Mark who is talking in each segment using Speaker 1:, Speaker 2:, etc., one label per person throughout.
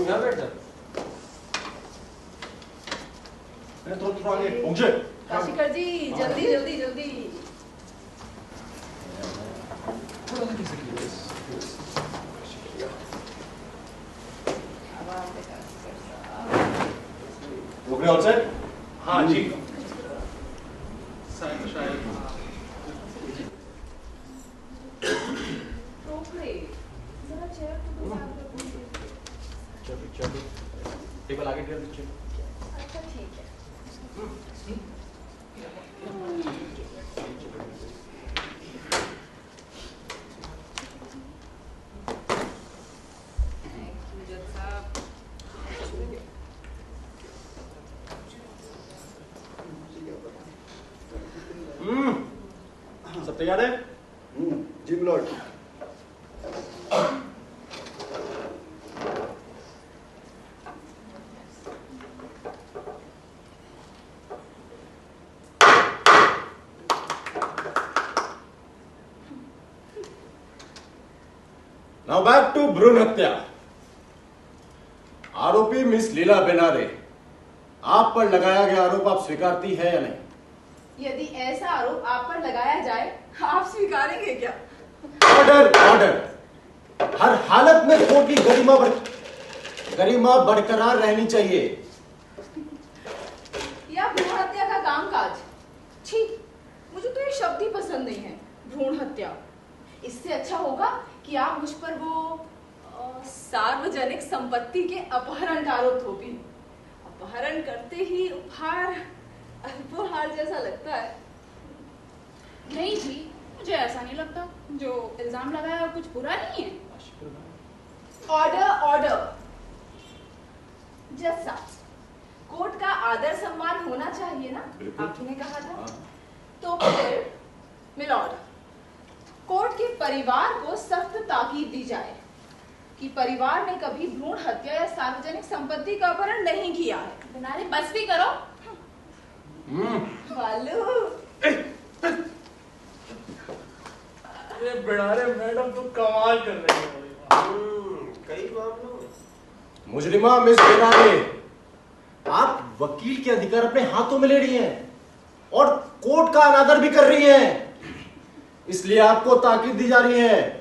Speaker 1: तुम यहाँ बैठ जाओ। थोड़ा आगे पहुंचे।
Speaker 2: काशीकर जी जल्दी जल्दी जल्दी।
Speaker 1: रोकड़े और से?
Speaker 3: हाँ जी।
Speaker 1: चलो टेबल आगे कर दीजिए।
Speaker 2: अच्छा ठीक है।
Speaker 1: सब तैयार है?
Speaker 4: जी मिलॉर्ड।
Speaker 1: Now back to भ्रूण हत्या। आरोपी मिस लीला बेनारे, आप पर लगाया गया आरोप आप स्वीकारती है या नहीं?
Speaker 2: यदि ऐसा आरोप आप पर लगाया जाए, आप स्वीकारेंगे क्या?
Speaker 1: Order order. हर हालत में कोर्ट की गरिमा बरकरार रहनी चाहिए।
Speaker 2: या भ्रूण हत्या का कामकाज? छी, मुझे तो ये शब्द ही पसंद नहीं है, भ्रूण हत्या। इससे अच्छा होगा कि आप मुझ पर वो सार्वजनिक संपत्ति के अपहरण का आरोप थोपी। अपहरण करते ही उपहार अल्पोहार जैसा लगता है।
Speaker 5: नहीं जी, मुझे ऐसा नहीं लगता। जो इल्जाम लगाया कुछ बुरा नहीं है।
Speaker 2: Order order. जज साहब, कोर्ट का आदर सम्मान होना चाहिए ना? आपने कहा था। तो फिर मिलॉर्ड, कोर्ट के परिवार को सख्त ताकीद दी जाए कि परिवार ने कभी भ्रूण हत्या या सार्वजनिक संपत्ति का अपहरण नहीं किया है।
Speaker 5: बेनारे बस भी करो।
Speaker 2: बालू,
Speaker 3: ये बेनारे मैडम तो कमाल कर रही है।
Speaker 1: कई मामलों मुजरिमा मिस बेनारे, आप वकील के अधिकार अपने हाथों में ले रही हैं और कोर्ट का अनादर भी कर रही हैं, इसलिए आपको ताकीद दी जा रही है।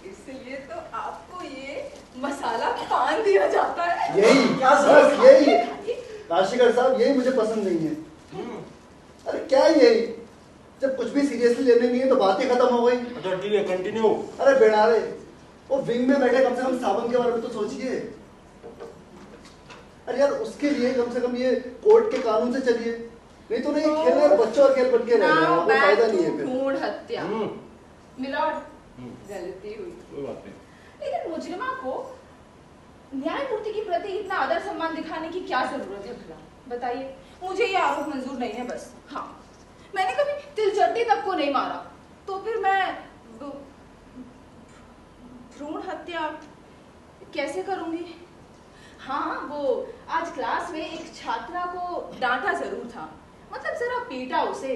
Speaker 2: इसलिए तो आपको ये मसाला पान दिया जाता है।
Speaker 4: यही क्या सर, यही काशीकर साहब, यही मुझे पसंद नहीं है। अरे क्या यही, जब कुछ भी सीरियसली लेने नहीं है तो बात ही खत्म हो गई।
Speaker 1: अच्छा ठीक है, कंटिन्यू।
Speaker 4: अरे बेनारे, वो विंग में बैठे कम से कम सावन के बारे में तो सोचिए। अरे यार, उसके लिए कम से कम ये कोर्ट के कानून से चलिए, नहीं तो नहीं खेल रहे बच्चों और खेल बन के रह रहे हैं, कोई फायदा नहीं है फिर।
Speaker 2: भ्रूण हत्या मिलॉर्ड, गलती हुई,
Speaker 1: कोई बात नहीं।
Speaker 2: लेकिन मुजरिमा को न्यायमूर्ति की प्रति इतना आदर सम्मान दिखाने की क्या जरूरत है भला? बताइए, मुझे ये आरोप मंजूर नहीं है बस। हाँ, मैंने कभी तिलचट्टी तक को नहीं मारा, तो फिर मैं भ्रूण हत्या कैसे करूंगी? हाँ, वो आज क्लास में एक छात्रा को डांटा जरूर था, मतलब जरा पीटा उसे।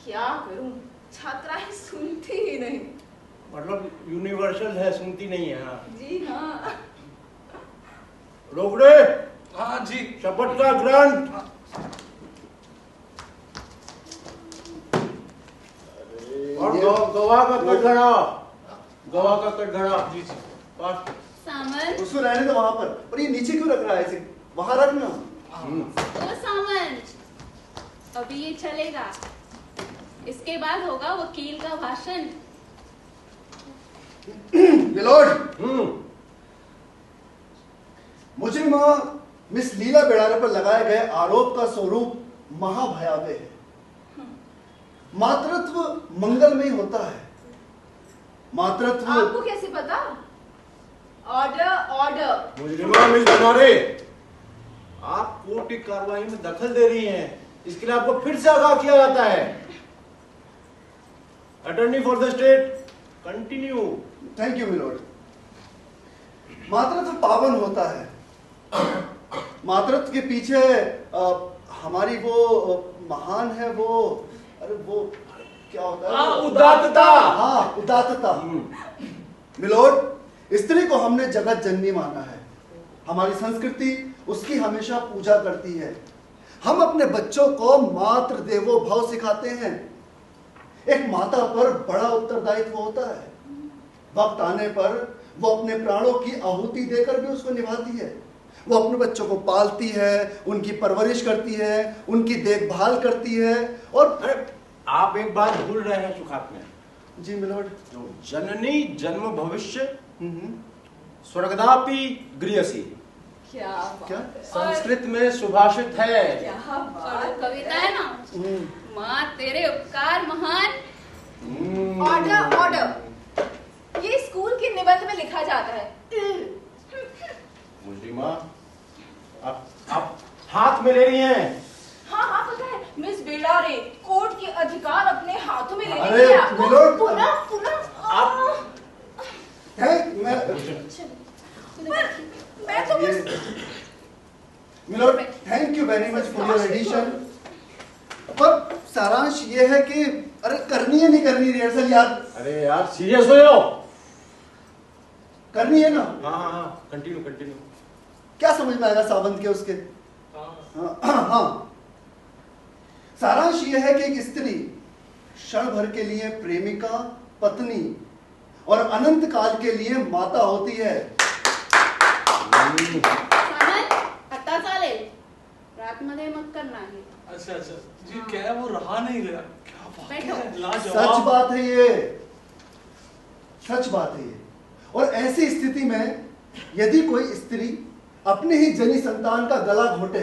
Speaker 2: क्या करूं, छात्राएं सुनती ही नहीं।
Speaker 1: मतलब यूनिवर्सल है, सुनती नहीं है। हाँ
Speaker 2: जी हाँ।
Speaker 1: रोकड़े।
Speaker 3: हाँ जी।
Speaker 1: शपथ का ग्रंथ। और गवाह का कटघरा, गवाह का कटघरा।
Speaker 3: जी जी।
Speaker 1: पास।
Speaker 5: सामंत,
Speaker 4: उसको रहने दो वहां पर, और ये नीचे क्यों रख रहा है इसे? वहां रखना।
Speaker 5: ओ सामंत, अभी ये चलेगा, इसके बाद होगा वकील का भाषण।
Speaker 4: मिलॉर्ड, मुजरिमा मिस लीला बेड़ारे पर लगाए गए आरोप का स्वरूप महाभयावह है। मातृत्व मंगलमय होता है। मातृत्व
Speaker 2: आपको कैसे पता? Order order.
Speaker 1: मुजरिमा मिस बेनारे, आप कोर्ट की कार्रवाई में दखल दे रही हैं, इसके लिए आपको फिर से आगाह किया जाता है। Attorney for the state, continue.
Speaker 4: Thank you milord. मातृत्व पावन होता है। मातृत्व के पीछे हमारी वो महान है वो, अरे वो क्या होता है?
Speaker 3: उदात्तता।
Speaker 4: हाँ, उदात्तता। मिलॉर्ड, स्त्री को हमने जगत जननी माना है। हमारी संस्कृति उसकी हमेशा पूजा करती है। हम अपने बच्चों को मातृ देवो भव सिखाते हैं। एक माता पर बड़ा उत्तरदायित्व होता है। वक्त आने पर वो अपने प्राणों की आहुति देकर भी उसको निभाती है। वो अपने बच्चों को पालती है, उनकी परवरिश करती है, उनकी देखभाल करती है। और
Speaker 1: अरे आप एक बात भूल रहे हैं सुखात में।
Speaker 4: जी मिलोड।
Speaker 1: जो जननी जन्म भविष्य स्वर्गदापि गृहसी,
Speaker 2: क्या
Speaker 4: क्या?
Speaker 2: बात है।
Speaker 1: संस्कृत में सुभाषित है।
Speaker 2: क्या
Speaker 5: और
Speaker 2: बात
Speaker 5: कविता है ना, माँ तेरे उपकार महान।
Speaker 2: ऑर्डर ऑर्डर, ये स्कूल के निबंध में लिखा जाता है।
Speaker 1: मुजरिमा, आप हाथ में ले रही हैं।
Speaker 2: हाँ हाँ पता है, मिस बेलारे कोर्ट के अधिकार अपने हाथों में लेने
Speaker 4: अरे,
Speaker 2: के लिए आपको
Speaker 4: मिलोड,
Speaker 2: पुनः पुनः मैं तो बस
Speaker 4: milord, thank you very much for your addition. पर सारांश ये है कि अरे करनी है नहीं करनी रिहर्सल यार?
Speaker 1: अरे यार सीरियस हो जाओ।
Speaker 4: करनी है ना?
Speaker 1: हाँ, कंटिन्यू कंटिन्यू।
Speaker 4: क्या समझ में आएगा सावंत के उसके? हाँ, सारांश यह है कि एक स्त्री क्षण भर के लिए प्रेमिका, पत्नी और अनंत काल के लिए माता होती है।
Speaker 5: सामंत, आता चालेल, रात मध्ये मग करना है।
Speaker 3: अच्छा अच्छा जी, क्या है वो रहा नहीं गया। क्या बात
Speaker 5: बैठो।
Speaker 3: है,
Speaker 4: सच
Speaker 3: लाजवाब।
Speaker 4: बात है ये, सच बात है ये। और ऐसी स्थिति में यदि कोई स्त्री अपने ही जनी संतान का गला घोटे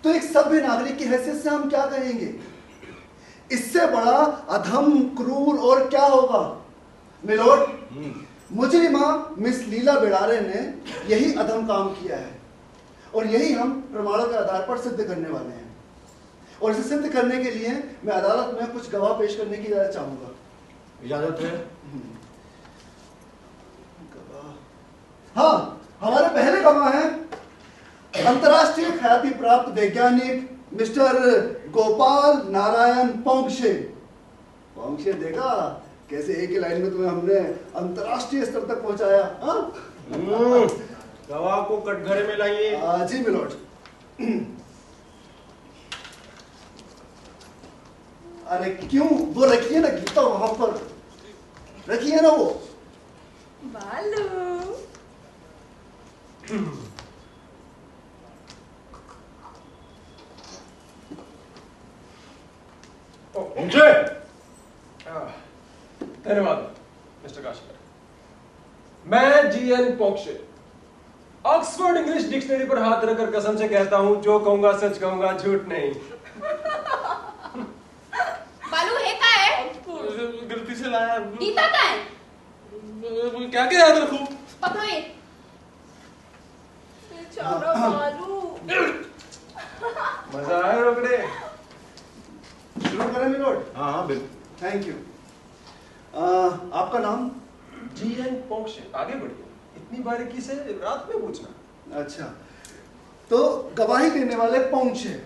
Speaker 4: तो एक सभ्य नागरिक की हैसियत से हम क्या कहेंगे? इससे बड़ा अधम, क्रूर और क्या होगा? मिलोड, मुजरिमा मिस लीला बिडारे ने यही अधम काम किया है और यही हम प्रमाणों के आधार पर सिद्ध करने वाले हैं। और इसे सिद्ध करने के लिए मैं अदालत में कुछ गवाह पेश करने की इजाजत चाहूंगा।
Speaker 1: इजाजत है?
Speaker 4: हाँ, हमारे पहले गवाह हैं अंतर्राष्ट्रीय ख्याति प्राप्त वैज्ञानिक मिस्टर गोपाल नारायण पोंक्षे। पोंक्षे, देखा कैसे एक ही लाइन में तुम्हें हमने अंतर्राष्ट्रीय स्तर तक पहुंचाया?
Speaker 1: गवाह को कटघरे में लाइए।
Speaker 4: जी मिलोड। अरे क्यों, वो रखिए ना गीता वहां पर, रखिए ना वो।
Speaker 2: बालू
Speaker 6: मुझे धन्यवाद मिस्टर काशीकर। मैं GN Ponkshe Oxford English dictionary पर हाथ रखकर कसम से कहता हूं, जो कहूंगा सच कहूंगा, झूठ नहीं।
Speaker 5: बालू हे काय?
Speaker 3: गलती से लाया।
Speaker 5: गीता काय?
Speaker 3: क्या क्या याद रखूं?
Speaker 5: पकड़ो ये।
Speaker 2: बेचारा बालू।
Speaker 1: मजा आया रोकड़े?
Speaker 4: शुरू करें मिलोड?
Speaker 1: हाँ बिल्कुल।
Speaker 4: Thank you. आपका नाम?
Speaker 6: जीएन पोंक्षे। आगे बढ़िए, इतनी बारीकी से रात में पूछना।
Speaker 4: अच्छा, तो गवाही देने वाले पोंक्षे,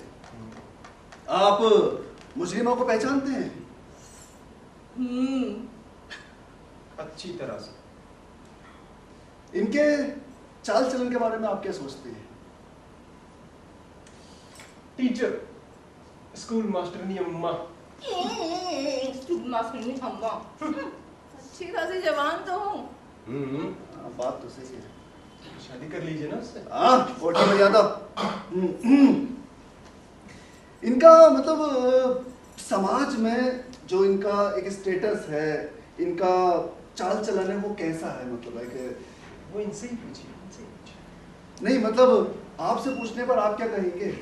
Speaker 4: आप मुजरिमा को पहचानते हैं?
Speaker 6: अच्छी तरह से।
Speaker 4: इनके चाल चलन के बारे में आप क्या सोचते हैं?
Speaker 6: टीचर, स्कूल मास्टरनी अम्मा।
Speaker 2: अम्मा अच्छी खासी जवान तो हूँ।
Speaker 4: बात तो सही है।
Speaker 6: शादी कर लीजिए ना उससे।
Speaker 4: कोठी मर्यादा। इनका मतलब समाज में जो इनका एक स्टेटस है, इनका चाल चलन है, वो कैसा है? मतलब है कि
Speaker 6: वो इनसे ही पूछिए, इनसे ही पूछिए।
Speaker 4: नहीं, मतलब आपसे पूछने पर आप क्या कहेंगे?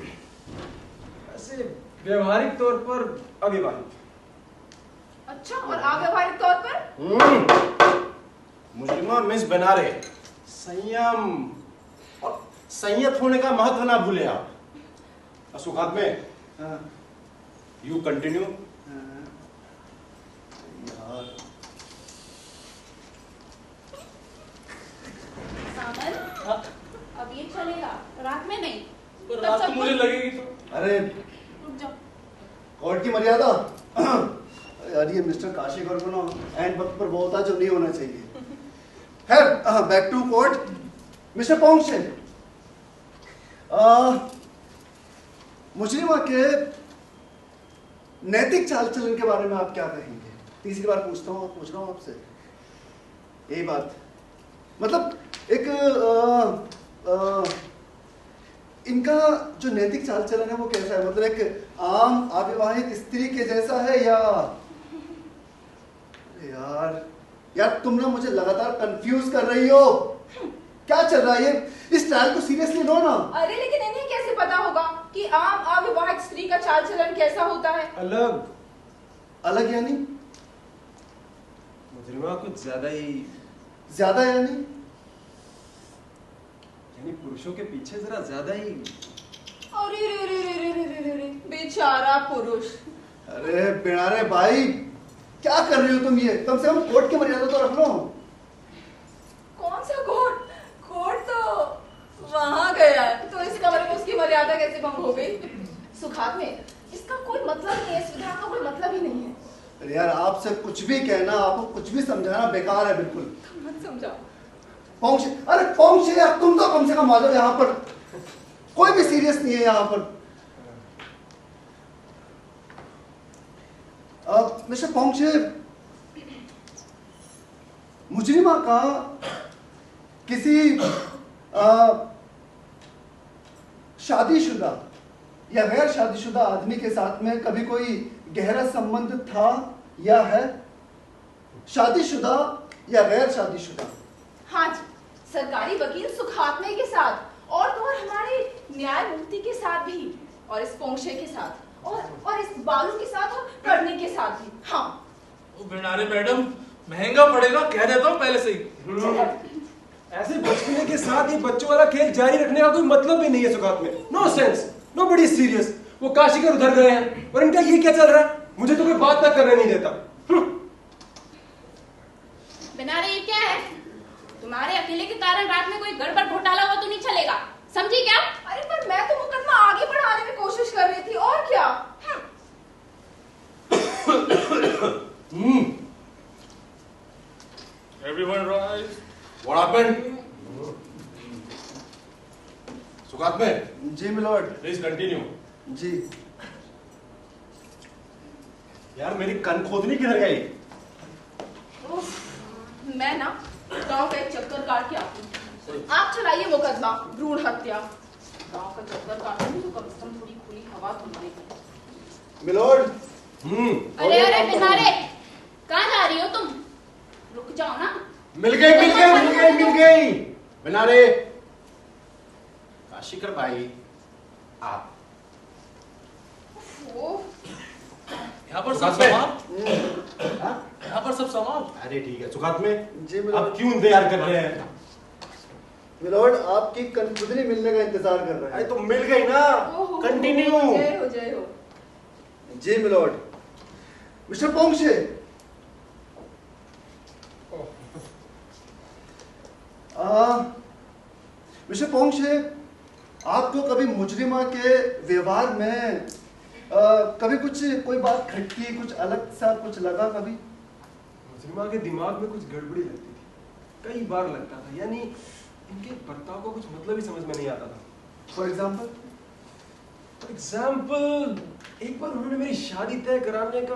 Speaker 6: ऐसे व्यवहारिक तौर पर अविवाहित।
Speaker 2: अच्छा, और अव्यवहारिक तौर पर?
Speaker 1: मुजरिमा मिस बनारे, संयम और संयत होने का महत्व ना भूले आप। सुखात में यू कंटिन्यू।
Speaker 4: यार
Speaker 5: सामंत, अब ये चलेगा, रात में नहीं।
Speaker 3: पर रात को मुझे लगेगी तो।
Speaker 4: अरे
Speaker 5: रुक जाओ।
Speaker 4: कोर्ट की मर्यादा। यार ये मिस्टर काशीकर को ना एंड वक्त पर बोलता जो नहीं होना चाहिए। खैर back to court. Mister Ponkshe, मुजरिमा के नैतिक चाल चलन के बारे में आप क्या कहेंगे? तीसरी बार पूछ रहा हूं आपसे यही बात। मतलब एक इनका जो नैतिक चाल चलन है वो कैसा है? मतलब एक आम अविवाहित स्त्री के जैसा है या यार तुम ना मुझे लगातार कंफ्यूज कर रही हो। क्या चल रहा है ये? इस ट्रायल को सीरियसली लो ना।
Speaker 2: अरे लेकिन इन्हें कैसे पता होगा कि आम अविवाहित स्त्री का चाल चलन कैसा होता है?
Speaker 4: अलग यानी?
Speaker 6: मुजरिमा कुछ
Speaker 4: ज्यादा यानी
Speaker 6: पुरुषों के पीछे जरा ज्यादा ही।
Speaker 2: अरे रे रे रे रे रे रे रे बेचारा पुरुष।
Speaker 4: अरे बिनारे भाई, क्या कर रही हो तुम? ये कम से कम कोर्ट की मर्यादा तो रख लो।
Speaker 2: कौन सा कोर्ट? कोर्ट तो वहां गया है, तो इस कमरे में उसकी मर्यादा कैसे भंग हो गई? सुखात में इसका कोई मतलब नहीं है, इस विधान का कोई मतलब ही नहीं है।
Speaker 4: अरे यार, आपसे कुछ भी कहना, आपको कुछ भी समझाना बेकार है बिल्कुल।
Speaker 2: तुम मत समझाओ।
Speaker 4: अरे पोंक्षे यार, तुम तो कम से कम आ जाओ यहाँ पर। कोई भी सीरियस नहीं है यहाँ पर। मिस्टर पोंक्षे, मुजरिमा का किसी शादीशुदा या गैर शादीशुदा आदमी के साथ में कभी कोई गहरा संबंध था या है? शादीशुदा या गैर शादीशुदा?
Speaker 2: हाँ जी, सरकारी वकील सुखात्मे के साथ और तो और हमारे न्यायमूर्ति के साथ भी, और इस पोंक्षे के साथ और इस बालू के साथ और करने के साथ भी। हाँ।
Speaker 3: ओ बिनारे मैडम, महंगा पड़ेगा, कह देता हूँ पहले से ही।
Speaker 6: ऐसे बचपने के साथ ही बच्चों वाला खेल जारी रखने का कोई मतलब भी नहीं है सुखात में। No sense, nobody is serious. वो काशीकर उधर गए हैं और इनका ये क्या चल रहा है? मुझे तो कोई बात ना करने नहीं देता।
Speaker 5: बिनारे, ये क्या है? तुम्हारे अकेले के कारण रात में कोई गड़बड़ घोटाला हुआ तो नहीं चलेगा, समझी क्या?
Speaker 2: अरे पर मैं तो मुकदमा आगे बढ़ाने में कोशिश कर रही थी, और क्या?
Speaker 3: Everyone rise.
Speaker 1: What happened? सुखात में?
Speaker 4: जी मिलॉर्ड।
Speaker 1: Please continue.
Speaker 4: जी।
Speaker 1: यार मेरी कन खोदनी किधर गई?
Speaker 2: मैं ना गांव का एक चक्कर काट के आती हूँ। आप चलाइए मुकदमा भ्रूण हत्या। गांव का चक्कर काटूंगी तो कम से कम थोड़ी खुली हवा तो मिलेगी।
Speaker 4: मिलॉर्ड।
Speaker 5: अरे बिनारे, कहाँ जा रही हो तुम? रुक जाओ ना।
Speaker 1: मिल गई। बिनारे, काशीकर भाई, आप
Speaker 3: यहाँ पर सब समाप्त। यहाँ पर सब समाप्त।
Speaker 1: अरे ठीक है सुखात में।
Speaker 4: जी मिलॉर्ड।
Speaker 1: अब क्यों इंतजार कर रहे हैं?
Speaker 4: मिलॉर्ड, आपकी कनखुदनी मिलने का इंतजार कर रहे
Speaker 1: अरे
Speaker 4: हैं।
Speaker 1: तो मिल गई ना, कंटिन्यू।
Speaker 2: जय हो।
Speaker 4: जी milord. Mister Ponkshe, mister Ponkshe, आपको कभी मुजरिमा के व्यवहार में कभी कोई बात खटकी, कुछ अलग सा कुछ लगा कभी?
Speaker 6: मुजरिमा के दिमाग में कुछ गड़बड़ी लगती थी, कई बार लगता था। यानी इनके बर्ताव को कुछ मतलब ही समझ में नहीं आता था।
Speaker 4: फॉर एग्जाम्पल,
Speaker 6: एक बार उन्होंने मेरी शादी तय कराने का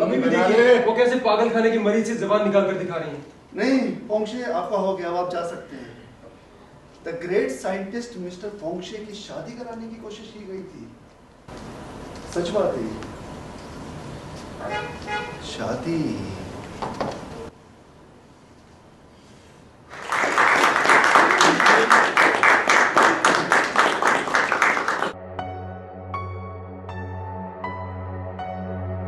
Speaker 6: अभी भी देखिए वो कैसे पागल खाने की मरीज से जबान निकाल कर दिखा रही हैं।
Speaker 4: नहीं पोंक्षे, आपका हो गया, अब आप जा सकते हैं। The great scientist mister Ponkshe की शादी कराने की कोशिश की गई थी। सच बात है। शादी